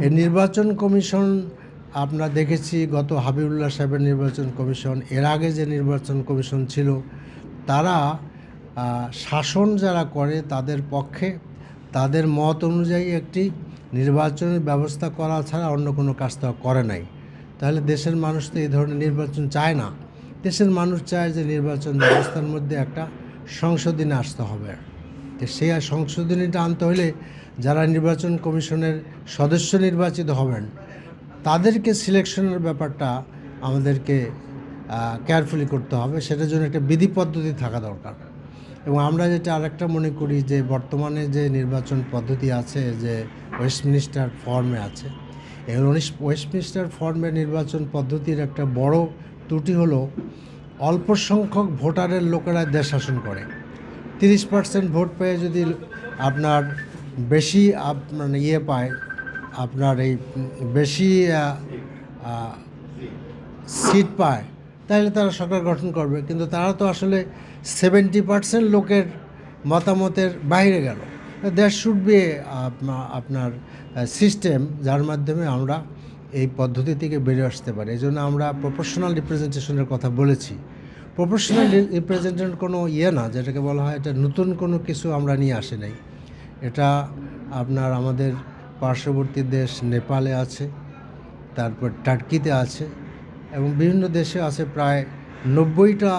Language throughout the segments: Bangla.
এই নির্বাচন কমিশন আমরা দেখেছি গত হাবিবুল্লাহ সাহেবের নির্বাচন কমিশন, এর আগে যে নির্বাচন কমিশন ছিল, তারা শাসন যারা করে তাদের পক্ষে তাদের মত অনুযায়ী একটি নির্বাচনের ব্যবস্থা করা ছাড়া অন্য কোনো কাজ তো করে নাই। তাহলে দেশের মানুষ তো এই ধরনের নির্বাচন চায় না। দেশের মানুষ চায় যে নির্বাচন ব্যবস্থার মধ্যে একটা সংশোধনী আসতে হবে। তো সেই সংশোধনীটা আনতে হলে যারা নির্বাচন কমিশনের সদস্য নির্বাচিত হবেন তাদেরকে সিলেকশনের ব্যাপারটা আমাদেরকে কেয়ারফুলি করতে হবে। সেটার জন্য একটা বিধি পদ্ধতি থাকা দরকার। এবং আমরা যেটা আরেকটা মনে করি যে বর্তমানে যে নির্বাচন পদ্ধতি আছে, যে ওয়েস্টমিনিস্টার ফর্মে আছে, এই ওয়েস্টমিনিস্টার ফর্মের নির্বাচন পদ্ধতির একটা বড় ত্রুটি হলো অল্প সংখ্যক ভোটারের লোকেরা দেশ শাসন করে। 30% ভোট পেয়ে যদি আপনার বেশি মানে পায়, আপনার এই বেশি সিট পায়, তাহলে তারা সরকার গঠন করবে। কিন্তু তারা তো আসলে 70% লোকের মতামতের বাইরে গেল। দ্যাট শুড বি আপনার সিস্টেম যার মাধ্যমে আমরা এই পদ্ধতি থেকে বেরিয়ে আসতে পারি। এই জন্য আমরা প্রপোর্শনাল রিপ্রেজেন্টেশনের কথা বলেছি। প্রপোর্শনাল রিপ্রেজেন্টেশন কোনো না, যেটাকে বলা হয় এটা নতুন কোনো কিছু আমরা নিয়ে আসি নাই। এটা আপনার আমাদের পার্শ্ববর্তী দেশ নেপালে আছে, তারপর টার্কিতে আছে এবং বিভিন্ন দেশে আছে। প্রায় 90টা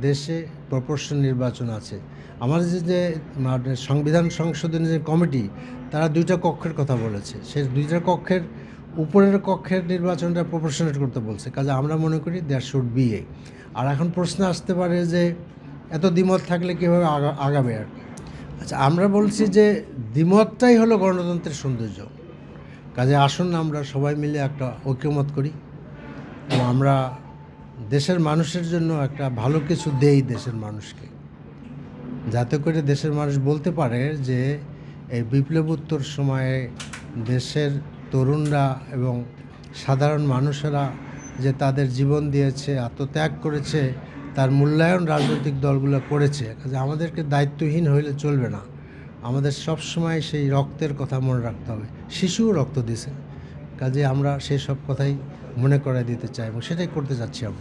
দেশে প্রপোর্শন নির্বাচন আছে। আমাদের যে সংবিধান সংশোধনী যে কমিটি, তারা 2টা কক্ষের কথা বলেছে। সেই 2টা কক্ষের উপরের কক্ষের নির্বাচনটা প্রপোর্শনেট করতে বলছে। কাজে আমরা মনে করি দ্যাট শুড বি এ। আর এখন প্রশ্ন আসতে পারে যে এত দ্বিমত থাকলে কীভাবে আগাবে আর কি। আচ্ছা, আমরা বলছি যে দ্বিমতটাই হলো গণতন্ত্রের সৌন্দর্য। কাজে আসুন আমরা সবাই মিলে একটা ঐক্যমত করি এবং আমরা দেশের মানুষের জন্য একটা ভালো কিছু দেই দেশের মানুষকে, যাতে করে দেশের মানুষ বলতে পারে যে এই বিপ্লবোত্তর সময়ে দেশের তরুণরা এবং সাধারণ মানুষেরা যে তাদের জীবন দিয়েছে, আত্মত্যাগ করেছে, তার মূল্যায়ন রাজনৈতিক দলগুলো করেছে। কাজে আমাদেরকে দায়িত্বহীন হইলে চলবে না। আমাদের সব সময় সেই রক্তের কথা মনে রাখতে হবে। শিশুও রক্ত দিয়েছে, কাজে আমরা সেই সব কথাই মনে করাই দিতে চাই এবং সেটাই করতে যাচ্ছি আমরা।